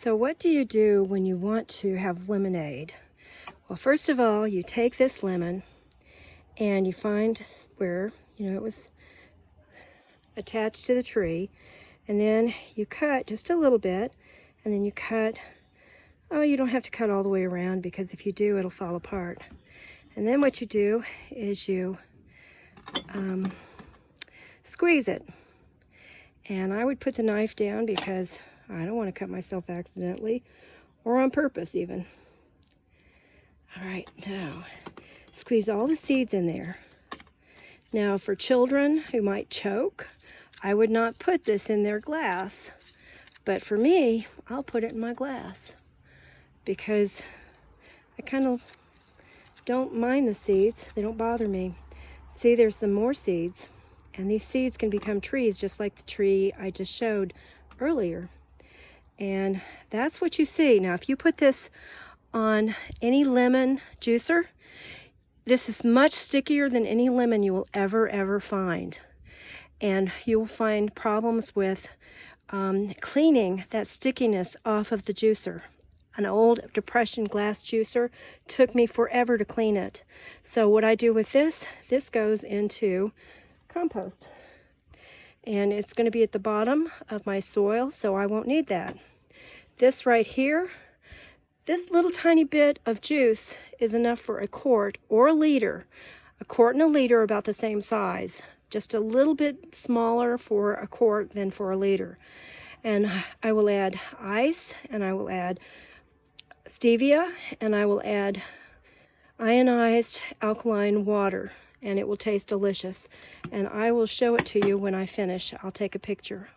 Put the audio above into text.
So what do you do when you want to have lemonade? Well, first of all, you take this lemon and you find where, it was attached to the tree, and then you cut just a little bit, and then you cut, you don't have to cut all the way around, because if you do, it'll fall apart. And then what you do is you squeeze it. And I would put the knife down because I don't want to cut myself accidentally, or on purpose even. All right, now squeeze all the seeds in there. Now for children who might choke, I would not put this in their glass. But for me, I'll put it in my glass because I kind of don't mind the seeds. They don't bother me. See, there's some more seeds, and these seeds can become trees just like the tree I just showed earlier. And that's what you see. Now, if you put this on any lemon juicer, this is much stickier than any lemon you will ever find. And you'll find problems with cleaning that stickiness off of the juicer. An old Depression glass juicer took me forever to clean it. So what I do with this goes into compost. And it's going to be at the bottom of my soil, so I won't need that. This right here, this little tiny bit of juice is enough for a quart or a liter. A quart and a liter are about the same size. Just a little bit smaller for a quart than for a liter. And I will add ice, and I will add stevia, and I will add ionized alkaline water, and it will taste delicious. And I will show it to you when I finish. I'll take a picture.